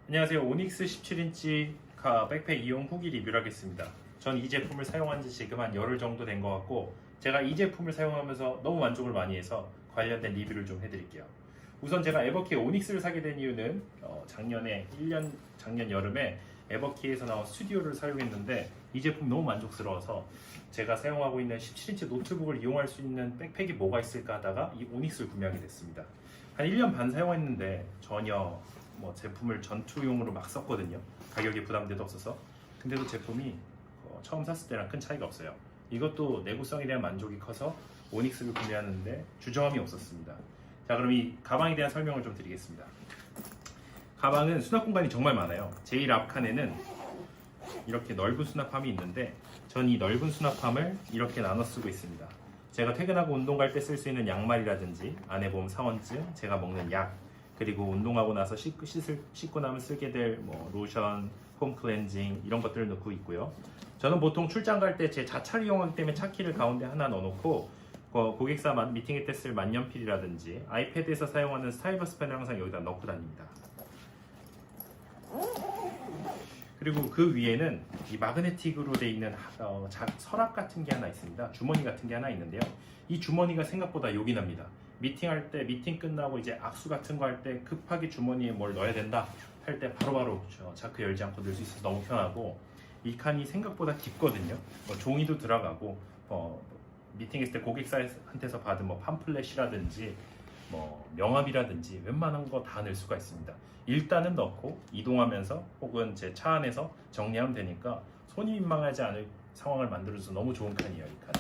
안녕하세요. 오닉스 17인치 백팩 이용 후기 리뷰를 하겠습니다. 전 이 제품을 사용한 지 지금 한 열흘 정도 된 것 같고, 제가 이 제품을 사용하면서 너무 만족을 많이 해서 관련된 리뷰를 좀 해드릴게요. 우선 제가 에버키의 오닉스를 사게 된 이유는 작년 여름에 에버키에서 나온 스튜디오를 사용했는데 이 제품 너무 만족스러워서 제가 사용하고 있는 17인치 노트북을 이용할 수 있는 백팩이 뭐가 있을까 하다가 이 오닉스를 구매하게 됐습니다. 한 1년 반 사용했는데 전혀 제품을 전투용으로 막 썼거든요. 가격이 부담돼도 없어서. 근데도 제품이 처음 샀을 때랑 큰 차이가 없어요. 이것도 내구성에 대한 만족이 커서 오닉스를 구매하는데 주저함이 없었습니다. 자, 그럼 이 가방에 대한 설명을 좀 드리겠습니다. 가방은 수납 공간이 정말 많아요. 제일 앞칸에는 이렇게 넓은 수납함이 있는데 전 이 넓은 수납함을 이렇게 나눠 쓰고 있습니다. 제가 퇴근하고 운동 갈 때 쓸 수 있는 양말이라든지 안에 보면 사원증, 제가 먹는 약, 그리고 운동하고 나서 씻고 나면 쓰게 될 로션, 폼 클렌징 이런 것들을 넣고 있고요. 저는 보통 출장 갈 때 제 자차를 이용하기 때문에 차키를 가운데 하나 넣어놓고 고객사 미팅할 때 쓸 만년필이라든지 아이패드에서 사용하는 스타일러스 펜을 항상 여기다 넣고 다닙니다. 그리고 그 위에는 이 마그네틱으로 되어 있는 서랍 같은 게 하나 있습니다. 주머니 같은 게 하나 있는데요. 이 주머니가 생각보다 요긴합니다. 미팅할 때, 미팅 끝나고 이제 악수 같은 거 할 때 급하게 주머니에 뭘 넣어야 된다 할 때 바로바로 자크 열지 않고 넣을 수 있어서 너무 편하고, 이 칸이 생각보다 깊거든요. 종이도 들어가고 미팅했을 때 고객사한테서 받은 팜플렛이라든지 명함이라든지 웬만한 거 다 넣을 수가 있습니다. 일단은 넣고 이동하면서 혹은 제 차 안에서 정리하면 되니까 손이 민망하지 않을 상황을 만들어줘서 너무 좋은 칸이에요, 이 칸.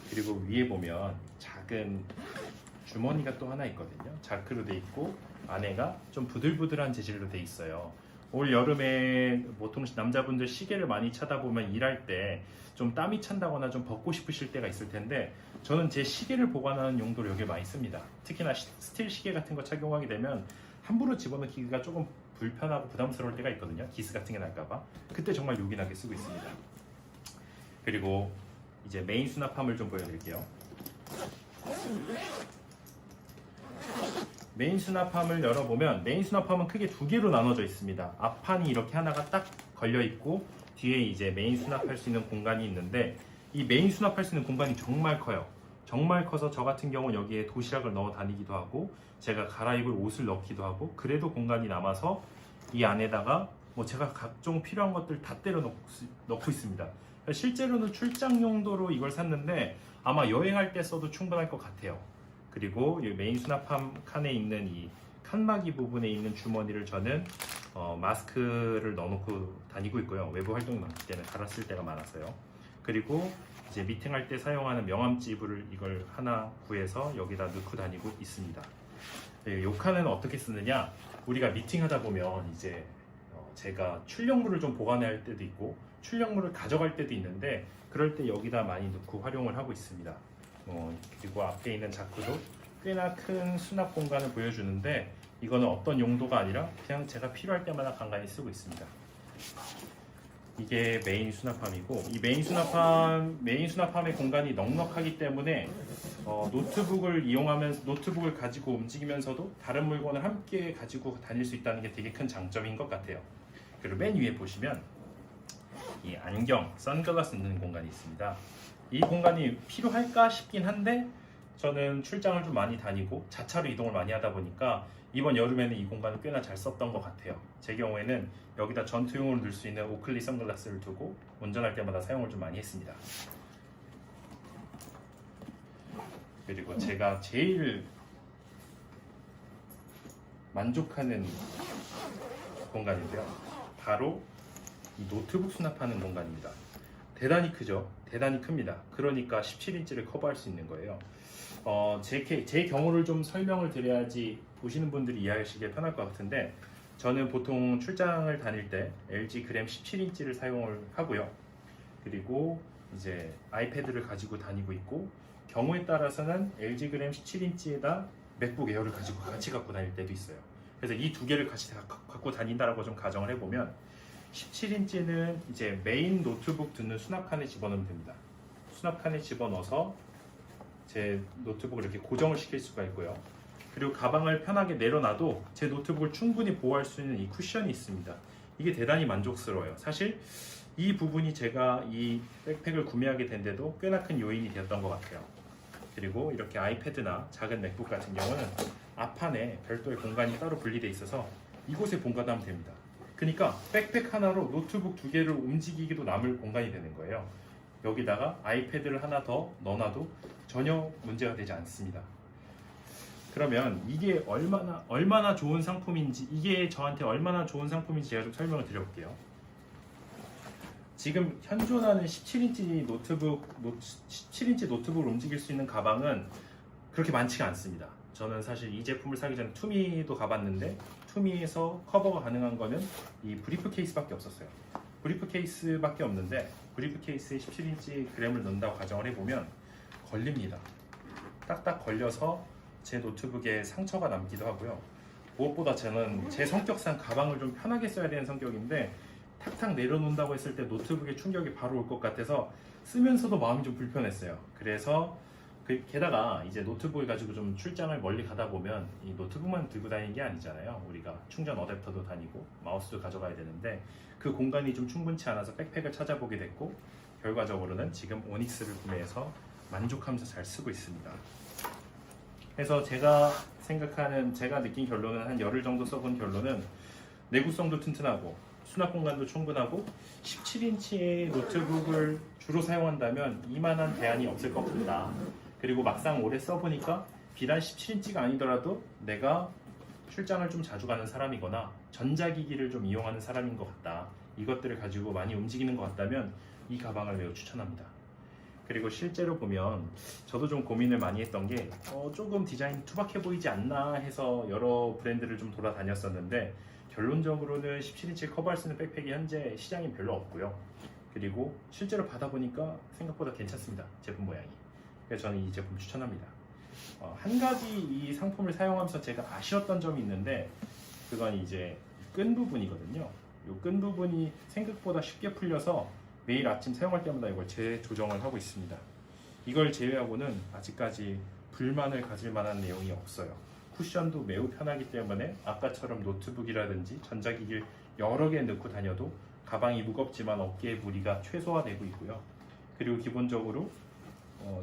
그리고 위에 보면 작은 주머니가 또 하나 있거든요. 자크로 돼 있고 안에가 좀 부들부들한 재질로 돼 있어요. 올 여름에 보통 남자분들 시계를 많이 차다 보면 일할 때 좀 땀이 찬다거나 좀 벗고 싶으실 때가 있을 텐데, 저는 제 시계를 보관하는 용도로 여기 많이 씁니다. 특히나 스틸 시계 같은 거 착용하게 되면 함부로 집어넣기가 조금 불편하고 부담스러울 때가 있거든요. 기스 같은 게 날까봐. 그때 정말 요긴하게 쓰고 있습니다. 그리고 이제 메인 수납함을 좀 보여드릴게요. 메인 수납함을 열어보면 메인 수납함은 크게 두 개로 나눠져 있습니다. 앞판이 이렇게 하나가 딱 걸려 있고 뒤에 이제 메인 수납할 수 있는 공간이 있는데, 이 메인 수납할 수 있는 공간이 정말 커요. 정말 커서 저 같은 경우는 여기에 도시락을 넣어 다니기도 하고 제가 갈아입을 옷을 넣기도 하고, 그래도 공간이 남아서 이 안에다가 제가 각종 필요한 것들 다 때려 넣고 있습니다. 실제로는 출장 용도로 이걸 샀는데 아마 여행할 때 써도 충분할 것 같아요. 그리고 이 메인 수납함 칸에 있는 이 칸막이 부분에 있는 주머니를 저는 마스크를 넣어놓고 다니고 있고요. 외부 활동이 많기 때문에 갈았을 때가 많아서요. 그리고 이제 미팅할 때 사용하는 명함집을 이걸 하나 구해서 여기다 넣고 다니고 있습니다. 이 칸은 어떻게 쓰느냐? 우리가 미팅하다 보면 이제 제가 출력물을 좀 보관해야 할 때도 있고 출력물을 가져갈 때도 있는데, 그럴 때 여기다 많이 넣고 활용을 하고 있습니다. 그리고 앞에 있는 자크도 꽤나 큰 수납 공간을 보여주는데, 이거는 어떤 용도가 아니라 그냥 제가 필요할 때마다 간간히 쓰고 있습니다. 이게 메인 수납함이고, 이 메인 수납함의 공간이 넉넉하기 때문에 노트북을 가지고 움직이면서도 다른 물건을 함께 가지고 다닐 수 있다는 게 되게 큰 장점인 것 같아요. 그리고 맨 위에 보시면 이 안경, 선글라스 넣는 공간이 있습니다. 이 공간이 필요할까 싶긴 한데 저는 출장을 좀 많이 다니고 자차로 이동을 많이 하다 보니까 이번 여름에는 이 공간을 꽤나 잘 썼던 것 같아요. 제 경우에는 여기다 전투용으로 넣을 수 있는 오클리 선글라스를 두고 운전할 때마다 사용을 좀 많이 했습니다. 그리고 제가 제일 만족하는 공간인데요, 바로 이 노트북 수납하는 공간입니다. 대단히 크죠? 대단히 큽니다. 그러니까 17인치를 커버할 수 있는 거예요. 제 경우를 좀 설명을 드려야지 보시는 분들이 이해하시기에 편할 것 같은데, 저는 보통 출장을 다닐 때 LG 그램 17인치를 사용을 하고요. 그리고 이제 아이패드를 가지고 다니고 있고, 경우에 따라서는 LG 그램 17인치에다 맥북 에어를 가지고 같이 갖고 다닐 때도 있어요. 그래서 이 두 개를 같이 갖고 다닌다라고 좀 가정을 해보면 17인치는 이제 메인 노트북 두는 수납칸에 집어넣으면 됩니다. 수납칸에 집어넣어서 제 노트북을 이렇게 고정을 시킬 수가 있고요. 그리고 가방을 편하게 내려놔도 제 노트북을 충분히 보호할 수 있는 이 쿠션이 있습니다. 이게 대단히 만족스러워요. 사실 이 부분이 제가 이 백팩을 구매하게 된 데도 꽤나 큰 요인이 되었던 것 같아요. 그리고 이렇게 아이패드나 작은 맥북 같은 경우는 앞판에 별도의 공간이 따로 분리되어 있어서 이곳에 본가하면 됩니다. 그러니까 백팩 하나로 노트북 2개를 움직이기도 남을 공간이 되는 거예요. 여기다가 아이패드를 하나 더 넣어놔도 전혀 문제가 되지 않습니다. 그러면 이게 얼마나 좋은 상품인지, 이게 저한테 얼마나 좋은 상품인지 제가 좀 설명을 드려볼게요. 지금 현존하는 17인치 노트북을 움직일 수 있는 가방은 그렇게 많지가 않습니다. 저는 사실 이 제품을 사기 전에 투미도 가봤는데 투미에서 커버가 가능한 거는 이 브리프 케이스밖에 없었어요. 브리프 케이스밖에 없는데 브리프 케이스에 17인치 그램을 넣는다고 가정을 해보면 걸립니다. 딱딱 걸려서 제 노트북에 상처가 남기도 하고요. 무엇보다 저는 제 성격상 가방을 좀 편하게 써야 되는 성격인데 탁탁 내려놓는다고 했을 때 노트북에 충격이 바로 올 것 같아서 쓰면서도 마음이 좀 불편했어요. 그래서 게다가 이제 노트북을 가지고 좀 출장을 멀리 가다 보면 이 노트북만 들고 다니는 게 아니잖아요. 우리가 충전 어댑터도 다니고 마우스도 가져가야 되는데 그 공간이 좀 충분치 않아서 백팩을 찾아보게 됐고 결과적으로는 지금 오닉스를 구매해서 만족하면서 잘 쓰고 있습니다. 그래서 제가 느낀 결론은 한 열흘 정도 써본 결론은 내구성도 튼튼하고 수납 공간도 충분하고 17인치의 노트북을 주로 사용한다면 이만한 대안이 없을 것 같다. 그리고 막상 오래 써보니까 비단 17인치가 아니더라도 내가 출장을 좀 자주 가는 사람이거나 전자기기를 좀 이용하는 사람인 것 같다. 이것들을 가지고 많이 움직이는 것 같다면 이 가방을 매우 추천합니다. 그리고 실제로 보면 저도 좀 고민을 많이 했던 게 조금 디자인이 투박해 보이지 않나 해서 여러 브랜드를 좀 돌아다녔었는데 결론적으로는 17인치 커버할 수 있는 백팩이 현재 시장에 별로 없고요. 그리고 실제로 받아보니까 생각보다 괜찮습니다. 제품 모양이. 그래서 저는 이 제품 추천합니다. 한 가지 이 상품을 사용하면서 제가 아쉬웠던 점이 있는데 그건 이제 끈 부분이거든요. 이 끈 부분이 생각보다 쉽게 풀려서 매일 아침 사용할 때마다 이걸 재조정을 하고 있습니다. 이걸 제외하고는 아직까지 불만을 가질 만한 내용이 없어요. 쿠션도 매우 편하기 때문에 아까처럼 노트북이라든지 전자기기를 여러 개 넣고 다녀도 가방이 무겁지만 어깨의 무리가 최소화되고 있고요. 그리고 기본적으로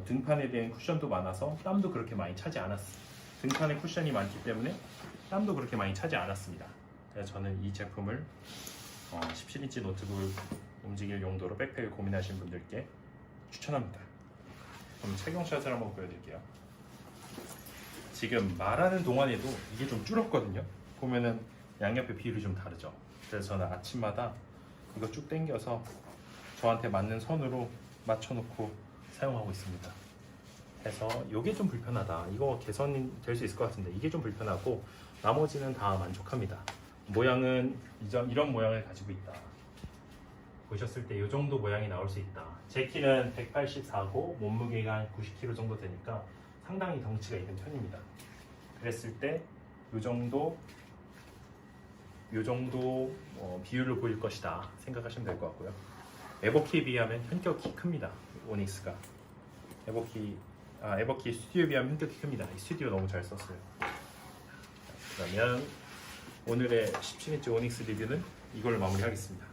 등판에 대한 쿠션도 많아서 땀도 그렇게 많이 차지 않았어요. 등판에 쿠션이 많기 때문에 땀도 그렇게 많이 차지 않았습니다. 그래서 저는 이 제품을 17인치 노트북을 움직일 용도로 백팩을 고민하시는 분들께 추천합니다. 그럼 착용샷을 한번 보여드릴게요. 지금 말하는 동안에도 이게 좀 줄었거든요. 보면은 양옆의 비율이 좀 다르죠. 그래서 저는 아침마다 이거 쭉 당겨서 저한테 맞는 선으로 맞춰놓고 사용하고 있습니다. 그래서 이게 좀 불편하다. 이거 개선이 될 수 있을 것 같은데 이게 좀 불편하고 나머지는 다 만족합니다. 모양은 이런 모양을 가지고 있다. 보셨을 때 이 정도 모양이 나올 수 있다. 제 키는 184고 몸무게가 한 90kg 정도 되니까 상당히 덩치가 있는 편입니다. 그랬을 때 이 정도 비율로 보일 것이다 생각하시면 될 것 같고요. 에버키에 비하면 현격히 큽니다. 오닉스가 에버키 스튜디오에 비하면 현격히 큽니다. 이 스튜디오 너무 잘 썼어요. 그러면 오늘의 17인치 오닉스 리뷰는 이걸로 마무리하겠습니다.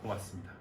고맙습니다.